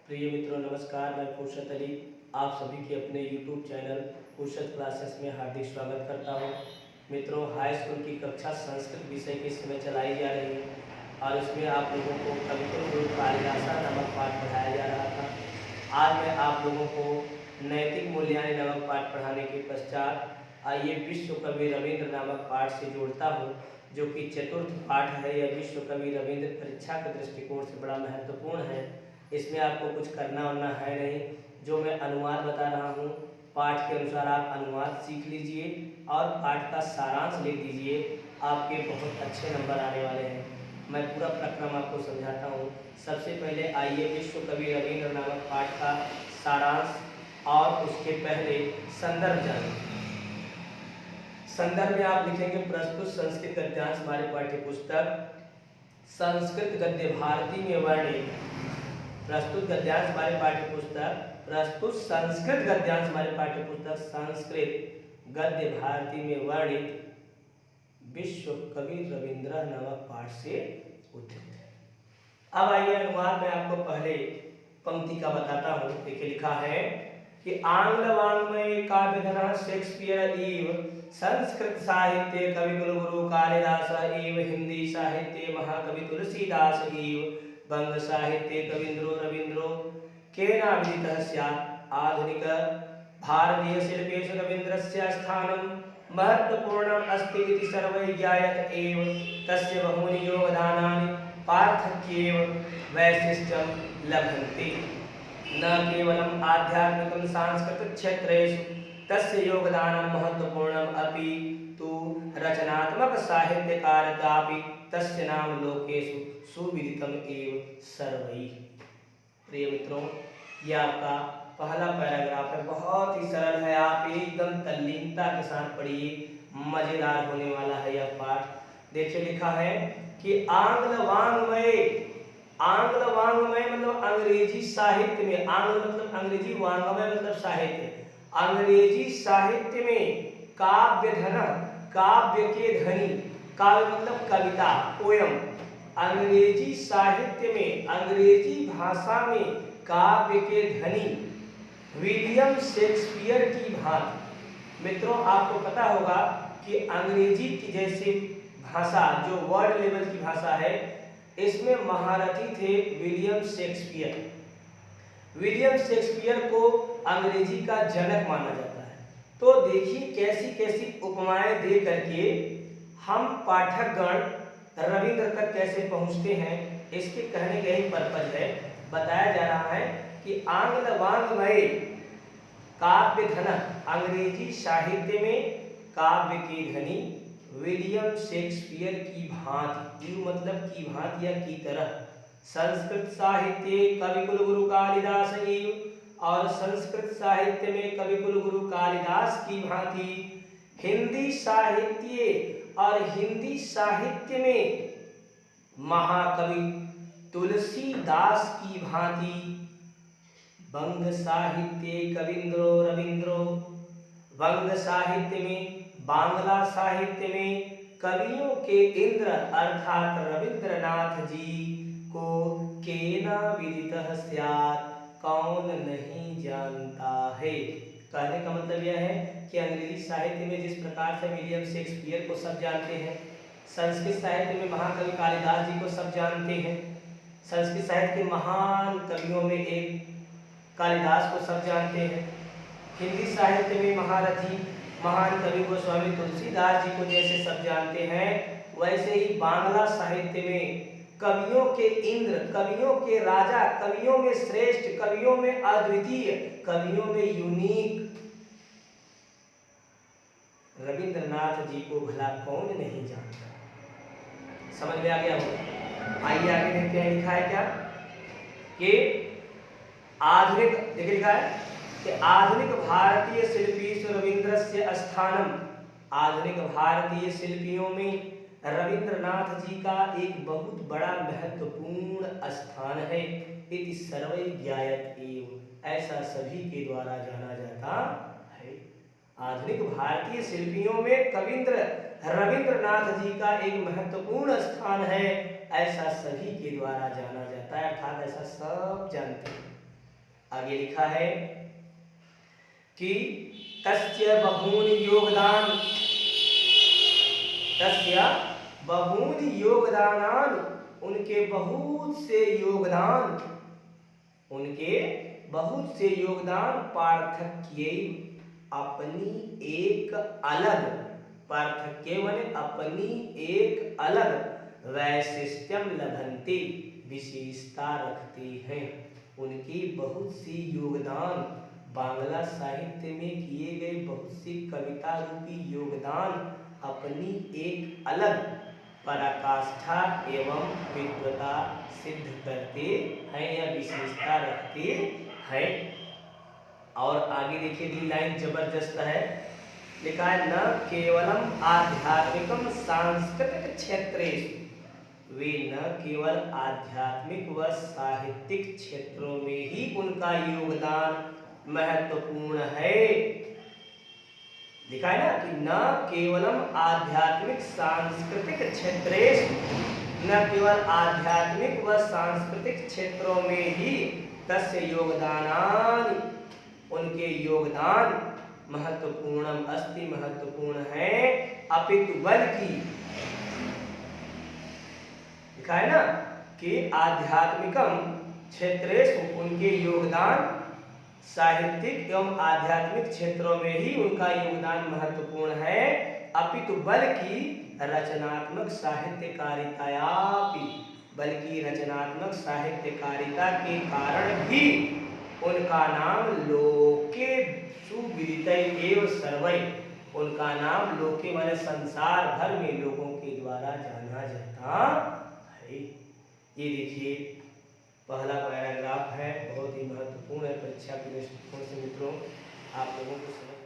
प्रिय मित्रों नमस्कार, मैं फुर्सत अली आप सभी के अपने YouTube चैनल फुर्सत क्लासेस में हार्दिक स्वागत करता हूं। मित्रों, हाई स्कूल की कक्षा संस्कृत विषय के समय चलाई जा रही है और इसमें आप लोगों को कविकुल कालिदासा नामक पाठ पढ़ाया जा रहा था। आज मैं आप लोगों को नैतिक मूल्यांकन नामक पाठ पढ़ाने के पश्चात आइए विश्व कवि रविंद्र नामक पाठ से जोड़ता हूँ, जो कि चतुर्थ पाठ है। यह विश्व कवि रविंद्र परीक्षा के दृष्टिकोण से बड़ा महत्वपूर्ण है। इसमें आपको कुछ करना वरना है नहीं। जो मैं अनुवाद बता रहा हूँ, पाठ के अनुसार आप अनुवाद सीख लीजिए और पाठ का सारांश लिख दीजिए। आपके बहुत अच्छे नंबर आने वाले हैं। मैं पूरा प्रक्रम आपको समझाता हूँ। सबसे पहले आइए विश्व कवि रविंद्र नामक पाठ का सारांश और उसके पहले संदर्भ जानें। संदर्भ में आप लिखेंगे प्रस्तुत संस्कृत गद्यांश हमारे पाठ्य पुस्तक संस्कृत गद्य भारती में वर्णित। प्रस्तुत गद्यांश हमारे पाठ्य पुस्तक प्रस्तुत संस्कृत गद्यांश हमारे पाठ्य पुस्तक संस्कृत गद्य भारती में वर्णित विश्व कवि रविंद्र नामक पाठ से उद्धृत है। अब आइए अनुवाद में आपको पहले पंक्ति का बताता हूँ। देखिए लिखा है कि आंग्ल वाङ्मय काव्यधनः शेक्सपियर इव, संस्कृत साहित्य कवि कुलगुरु कालिदास इव, हिंदी साहित्य महाकवि तुलसीदास इव, बंग साहित्य कवींद्रो रवींद्रो केनाभिदितः स्यात्। आधुनिक भारतीय शिल्पेषु रवीन्द्रस्य स्थानं महत्वपूर्णम् अस्ति इति सर्वैः ज्ञायत एव। तस्य बहूनि योगदानानि पार्थक्येव वैशिष्ट्यं लभन्ते, न केवलम् आध्यात्मिकं सांस्कृतिक क्षेत्रेषु तस्य योगदानं महत्वपूर्णम् अपि तु रचनात्मक साहित्यकारितापि तस्य नाम लोकेषु सुविदितम् एव सर्वैः। प्रिय मित्रों, यह आपका पहला पैराग्राफ है। बहुत ही सरल है, आप एकदम तल्लीनता के साथ पढ़िए, मजेदार होने वाला है यह पाठ। देखिए लिखा है कि आंग्ल वाङ्मय मतलब अंग्रेजी साहित्य में, आंग्ल मतलब अंग्रेजी, वाङ्मय मतलब साहित्य। अंग्रेजी साहित्य में काव्य धन, काव्य के धनी, काव्य मतलब कविता, पोयम। अंग्रेजी साहित्य में, अंग्रेजी भाषा में काव्य के धनी विलियम शेक्सपियर की भांति। मित्रों, आपको पता होगा कि अंग्रेजी की जैसे भाषा जो वर्ल्ड लेवल की भाषा है, इसमें महारथी थे विलियम शेक्सपियर। विलियम शेक्सपियर को अंग्रेजी का जनक माना जाता है। तो देखिए कैसी कैसी उपमाएं दे करके हम पाठकगण रविंद्र तक कैसे पहुंचते हैं, इसके कहने का यही पर्पज है। बताया जा रहा है कि आंग्ल वाङ्मय काव्य धन, अंग्रेजी साहित्य में काव्य के धनी विलियम शेक्सपियर की भांति, यू मतलब की भांति या की तरह, संस्कृत साहित्य कवि कुलगुरु कालिदास इव, और संस्कृत साहित्य में कवि कुलगुरु कालिदास की भांति, हिंदी साहित्य और हिंदी साहित्य में महाकवि तुलसीदास की भांति, बंग साहित्य कवींद्रो रवींद्रो, बंग साहित्य में, बांग्ला साहित्य में कवियों के इंद्र अर्थात रविंद्रनाथ जी को केना विदितः स्यात्, कौन नहीं जानता है। कहने का मतलब यह है कि अंग्रेजी साहित्य में जिस प्रकार से विलियम शेक्सपियर को सब जानते हैं, संस्कृत साहित्य में महाकवि कालिदास जी को सब जानते हैं, संस्कृत साहित्य के महान कवियों में एक कालिदास को सब जानते हैं, हिंदी साहित्य में महारथी महान कवि गोस्वामी तुलसीदास जी को जैसे सब जानते हैं, वैसे ही बांग्ला साहित्य में कवियों के इंद्र, कवियों के राजा, कवियों में श्रेष्ठ, कवियों में अद्वितीय, कवियों में यूनिक रविंद्रनाथ जी को भला कौन नहीं जानता। समझ में आ गया हो? आइए आगे देखते हैं। लिखा है क्या कि आधुनिक, देखिए लिखा है कि आधुनिक भारतीय शिल्पीषु रवीन्द्रस्य स्थानम, आधुनिक भारतीय शिल्पियों में रविंद्रनाथ जी का एक बहुत बड़ा महत्वपूर्ण स्थान है। इति सर्वैः ज्ञायत एव, ऐसा सभी के द्वारा जाना जाता है। आधुनिक भारतीय शिल्पियों में कविंद्र रविंद्रनाथ जी का एक महत्वपूर्ण स्थान है, ऐसा सभी के द्वारा जाना जाता है, अर्थात ऐसा सब जानते हैं। आगे लिखा है कि तस्य बहूनि योगदान, तस्य बहूनि योगदानान, उनके बहुत से योगदान, उनके बहुत से योगदान, पार्थक्य अपनी एक अलग, पार्थक्य माने अपनी एक अलग वैशिष्ट्यम लभन्ति, विशेषता रखते हैं। उनकी बहुत सी योगदान, बांग्ला साहित्य में किए गए बहुत सी कविता रूपी योगदान अपनी एक अलग पराकाष्ठा एवं विद्वता सिद्ध करते हैं या विशेषता रखते हैं। और आगे देखिए अगली लाइन जबरदस्त है, लिखा है न केवलम आध्यात्मिकम सांस्कृतिक क्षेत्रेषु, वे न केवल आध्यात्मिक व साहित्यिक क्षेत्रों में ही उनका योगदान महत्वपूर्ण है। लिखा है ना कि न केवलम आध्यात्मिक सांस्कृतिक क्षेत्रेषु, न केवल आध्यात्मिक व सांस्कृतिक क्षेत्रों में ही तस्य योगदानानि, उनके योगदान महत्वपूर्णम अस्ति, महत्वपूर्ण है, अपितु बल्कि, लिखा है ना कि आध्यात्मिकम क्षेत्रेषु, उनके योगदान साहित्यिक एवं आध्यात्मिक क्षेत्रों में ही उनका योगदान महत्वपूर्ण है, अपितु बल्कि रचनात्मक साहित्यकारितायापि, बल्कि रचनात्मक साहित्यकारिता के कारण भी उनका नाम लोके सुविदितै एव सर्वै, उनका नाम लोके माने संसार भर में लोगों के द्वारा जाना जाता है। ये देखिए पहला पैराग्राफ है, बहुत ही महत्वपूर्ण है परीक्षा के दृष्टिकोण से मित्रों, आप लोगों को समझ